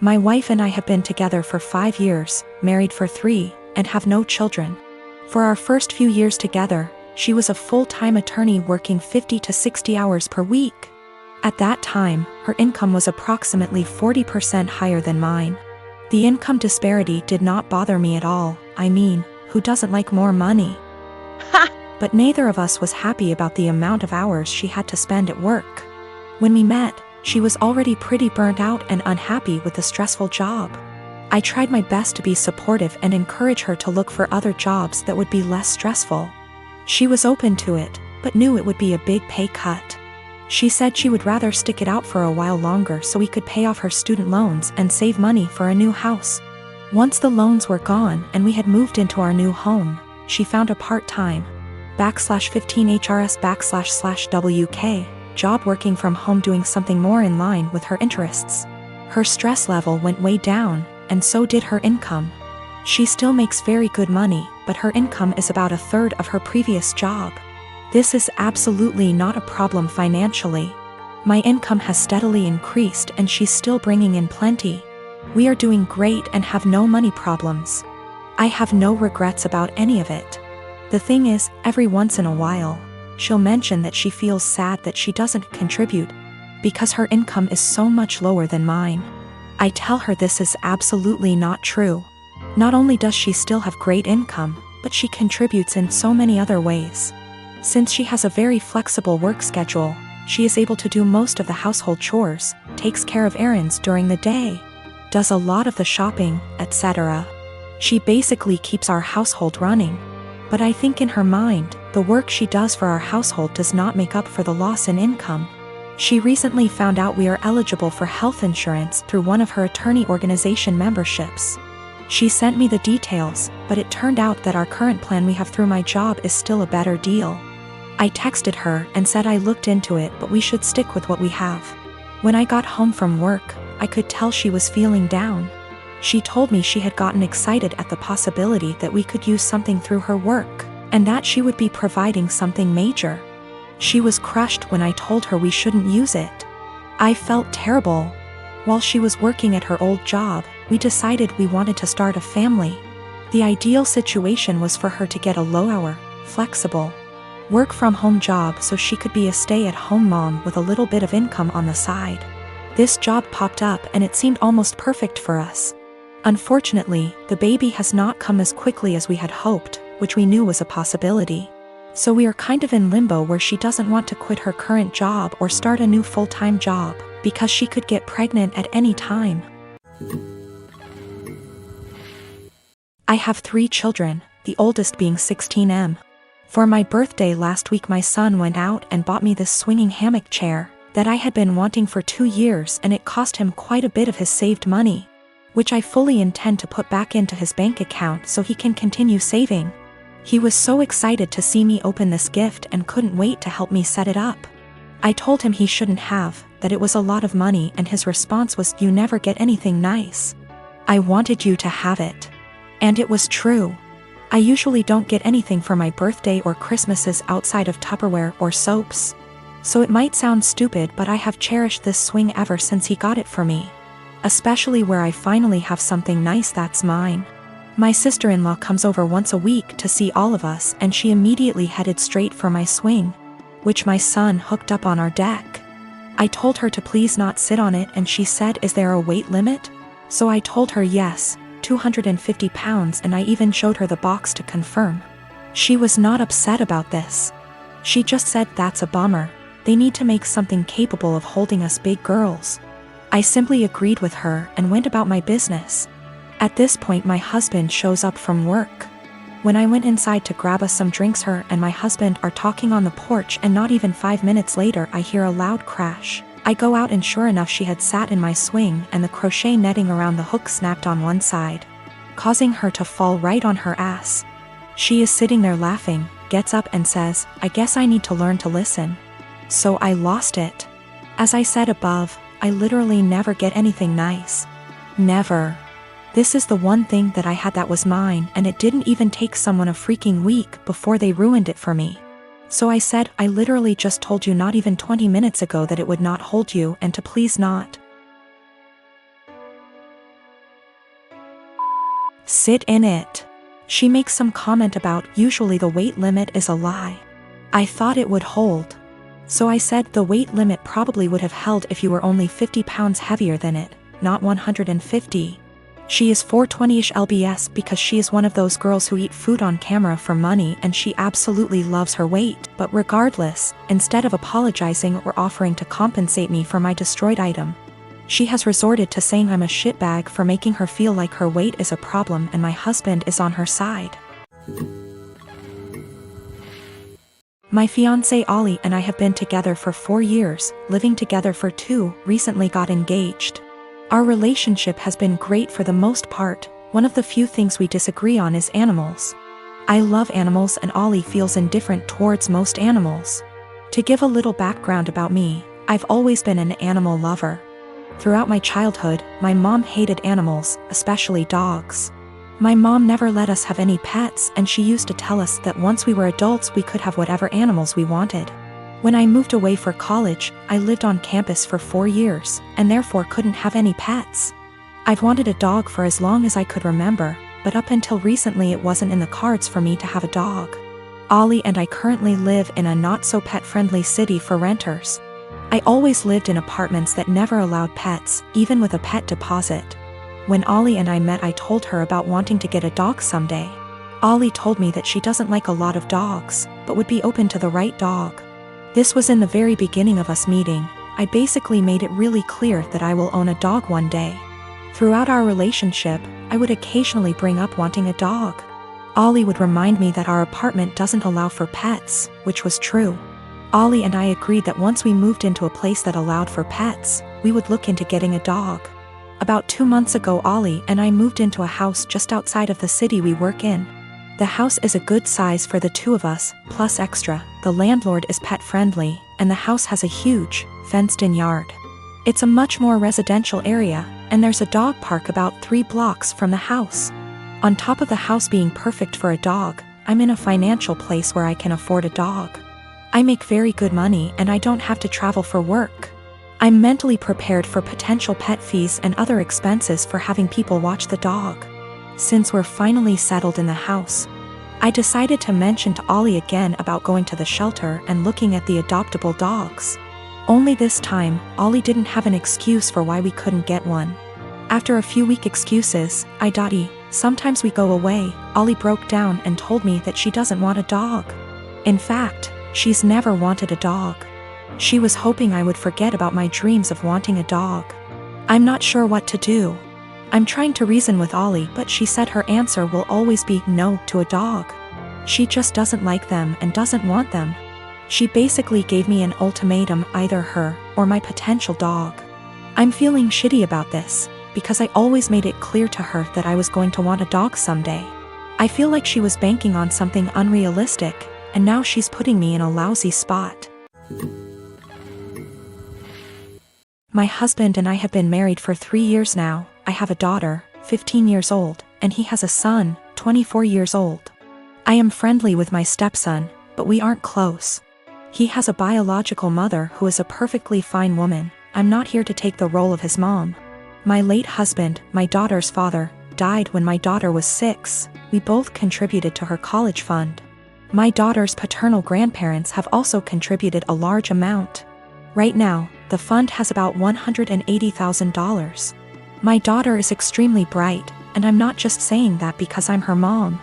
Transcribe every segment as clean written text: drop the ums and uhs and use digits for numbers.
My wife and I have been together for 5 years, married for 3, and have no children. For our first few years together, she was a full-time attorney working 50 to 60 hours per week. At that time, her income was approximately 40% higher than mine. The income disparity did not bother me at all. I mean, who doesn't like more money? But neither of us was happy about the amount of hours she had to spend at work. When we met, she was already pretty burnt out and unhappy with the stressful job. I tried my best to be supportive and encourage her to look for other jobs that would be less stressful. She was open to it, but knew it would be a big pay cut. She said she would rather stick it out for a while longer so we could pay off her student loans and save money for a new house. Once the loans were gone and we had moved into our new home, she found a part-time /15HRS//WK job working from home doing something more in line with her interests. Her stress level went way down, and so did her income. She still makes very good money, but her income is about a third of her previous job. This is absolutely not a problem financially. My income has steadily increased and she's still bringing in plenty. We are doing great and have no money problems. I have no regrets about any of it. The thing is, every once in a while, she'll mention that she feels sad that she doesn't contribute because her income is so much lower than mine. I tell her this is absolutely not true. Not only does she still have great income, but she contributes in so many other ways. Since she has a very flexible work schedule, she is able to do most of the household chores, takes care of errands during the day, does a lot of the shopping, etc. She basically keeps our household running. But I think in her mind, the work she does for our household does not make up for the loss in income. She recently found out we are eligible for health insurance through one of her attorney organization memberships. She sent me the details, but it turned out that our current plan we have through my job is still a better deal. I texted her and said I looked into it, but we should stick with what we have. When I got home from work, I could tell she was feeling down. She told me she had gotten excited at the possibility that we could use something through her work, and that she would be providing something major. She was crushed when I told her we shouldn't use it. I felt terrible. While she was working at her old job, we decided we wanted to start a family. The ideal situation was for her to get a low-hour, flexible, work-from-home job so she could be a stay-at-home mom with a little bit of income on the side. This job popped up and it seemed almost perfect for us. Unfortunately, the baby has not come as quickly as we had hoped, which we knew was a possibility. So we are kind of in limbo where she doesn't want to quit her current job or start a new full-time job, because she could get pregnant at any time. I have 3 children, the oldest being 16M. For my birthday last week my son went out and bought me this swinging hammock chair that I had been wanting for 2 years, and it cost him quite a bit of his saved money, which I fully intend to put back into his bank account so he can continue saving. He was so excited to see me open this gift and couldn't wait to help me set it up. I told him he shouldn't have, that it was a lot of money, and his response was, "You never get anything nice. I wanted you to have it." And it was true. I usually don't get anything for my birthday or Christmases outside of Tupperware or soaps. So it might sound stupid, but I have cherished this swing ever since he got it for me. Especially where I finally have something nice that's mine. My sister-in-law comes over once a week to see all of us, and she immediately headed straight for my swing, which my son hooked up on our deck. I told her to please not sit on it, and she said, "Is there a weight limit?" So I told her yes, 250 pounds, and I even showed her the box to confirm. She was not upset about this. She just said, "That's a bummer. They need to make something capable of holding us big girls." I simply agreed with her and went about my business. At this point my husband shows up from work. When I went inside to grab us some drinks, her and my husband are talking on the porch, and not even 5 minutes later I hear a loud crash. I go out and sure enough she had sat in my swing and the crochet netting around the hook snapped on one side, causing her to fall right on her ass. She is sitting there laughing, gets up and says, "I guess I need to learn to listen." So I lost it. As I said above, I literally never get anything nice. Never. This is the one thing that I had that was mine, and it didn't even take someone a freaking week before they ruined it for me. So I said, "I literally just told you not even 20 minutes ago that it would not hold you, and to please not." Sit in it. She makes some comment about usually the weight limit is a lie. I thought it would hold. So I said the weight limit probably would have held if you were only 50 pounds heavier than it, not 150. She is 420-ish lbs because she is one of those girls who eat food on camera for money, and she absolutely loves her weight. But regardless, instead of apologizing or offering to compensate me for my destroyed item, she has resorted to saying I'm a shitbag for making her feel like her weight is a problem and my husband is on her side. My fiancé Ollie and I have been together for 4 years, living together for 2, recently got engaged. Our relationship has been great for the most part. One of the few things we disagree on is animals. I love animals and Ollie feels indifferent towards most animals. To give a little background about me, I've always been an animal lover. Throughout my childhood, my mom hated animals, especially dogs. My mom never let us have any pets, and she used to tell us that once we were adults we could have whatever animals we wanted. When I moved away for college, I lived on campus for 4 years, and therefore couldn't have any pets. I've wanted a dog for as long as I could remember, but up until recently it wasn't in the cards for me to have a dog. Ollie and I currently live in a not-so-pet-friendly city for renters. I always lived in apartments that never allowed pets, even with a pet deposit. When Ollie and I met, I told her about wanting to get a dog someday. Ollie told me that she doesn't like a lot of dogs, but would be open to the right dog. This was in the very beginning of us meeting. I basically made it really clear that I will own a dog one day. Throughout our relationship, I would occasionally bring up wanting a dog. Ollie would remind me that our apartment doesn't allow for pets, which was true. Ollie and I agreed that once we moved into a place that allowed for pets, we would look into getting a dog. About 2 months ago, Ollie and I moved into a house just outside of the city we work in. The house is a good size for the 2 of us, plus extra. The landlord is pet friendly, and the house has a huge, fenced-in yard. It's a much more residential area, and there's a dog park about 3 blocks from the house. On top of the house being perfect for a dog, I'm in a financial place where I can afford a dog. I make very good money and I don't have to travel for work. I'm mentally prepared for potential pet fees and other expenses for having people watch the dog. Since we're finally settled in the house, I decided to mention to Ollie again about going to the shelter and looking at the adoptable dogs. Only this time, Ollie didn't have an excuse for why we couldn't get one. After a few weak excuses, sometimes we go away, Ollie broke down and told me that she doesn't want a dog. In fact, she's never wanted a dog. She was hoping I would forget about my dreams of wanting a dog. I'm not sure what to do. I'm trying to reason with Ollie, but she said her answer will always be no to a dog. She just doesn't like them and doesn't want them. She basically gave me an ultimatum, either her or my potential dog. I'm feeling shitty about this, because I always made it clear to her that I was going to want a dog someday. I feel like she was banking on something unrealistic, and now she's putting me in a lousy spot. My husband and I have been married for 3 years now. I have a daughter, 15 years old, and he has a son, 24 years old. I am friendly with my stepson, but we aren't close. He has a biological mother who is a perfectly fine woman. I'm not here to take the role of his mom. My late husband, my daughter's father, died when my daughter was 6. We both contributed to her college fund. My daughter's paternal grandparents have also contributed a large amount. Right now, the fund has about $180,000. My daughter is extremely bright, and I'm not just saying that because I'm her mom.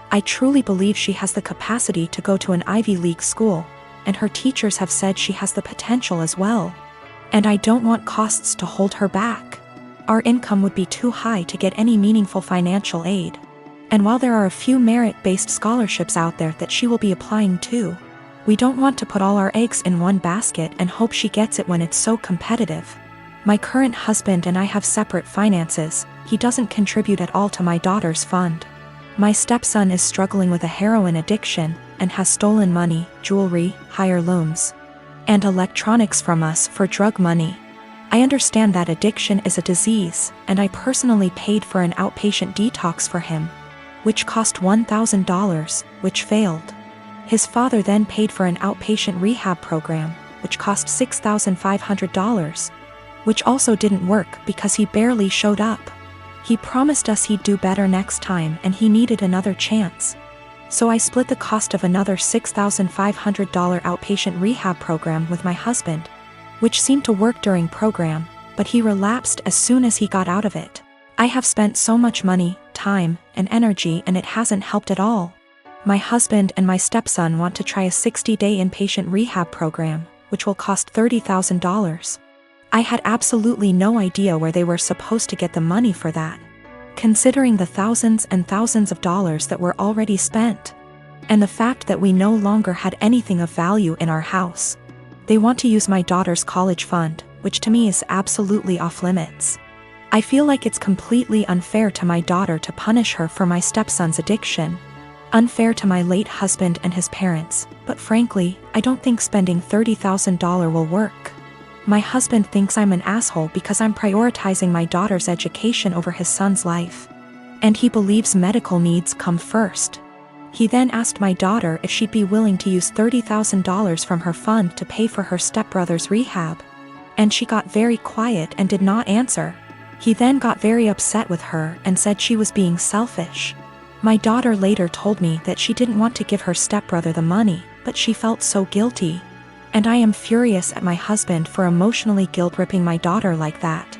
I truly believe she has the capacity to go to an Ivy League school, and her teachers have said she has the potential as well. And I don't want costs to hold her back. Our income would be too high to get any meaningful financial aid. And while there are a few merit-based scholarships out there that she will be applying to, we don't want to put all our eggs in one basket and hope she gets it when it's so competitive. My current husband and I have separate finances. He doesn't contribute at all to my daughter's fund. My stepson is struggling with a heroin addiction and has stolen money, jewelry, heirlooms, and electronics from us for drug money. I understand that addiction is a disease, and I personally paid for an outpatient detox for him, which cost $1,000, which failed. His father then paid for an outpatient rehab program, which cost $6,500, which also didn't work because he barely showed up. He promised us he'd do better next time and he needed another chance. So I split the cost of another $6,500 outpatient rehab program with my husband, which seemed to work during program, but he relapsed as soon as he got out of it. I have spent so much money, time, and energy and it hasn't helped at all. My husband and my stepson want to try a 60-day inpatient rehab program, which will cost $30,000. I had absolutely no idea where they were supposed to get the money for that, considering the thousands and thousands of dollars that were already spent, and the fact that we no longer had anything of value in our house. They want to use my daughter's college fund, which to me is absolutely off limits. I feel like it's completely unfair to my daughter to punish her for my stepson's addiction, unfair to my late husband and his parents, but frankly, I don't think spending $30,000 will work. My husband thinks I'm an asshole because I'm prioritizing my daughter's education over his son's life, and he believes medical needs come first. He then asked my daughter if she'd be willing to use $30,000 from her fund to pay for her stepbrother's rehab, and she got very quiet and did not answer. He then got very upset with her and said she was being selfish. My daughter later told me that she didn't want to give her stepbrother the money, but she felt so guilty. And I am furious at my husband for emotionally guilt-tripping my daughter like that.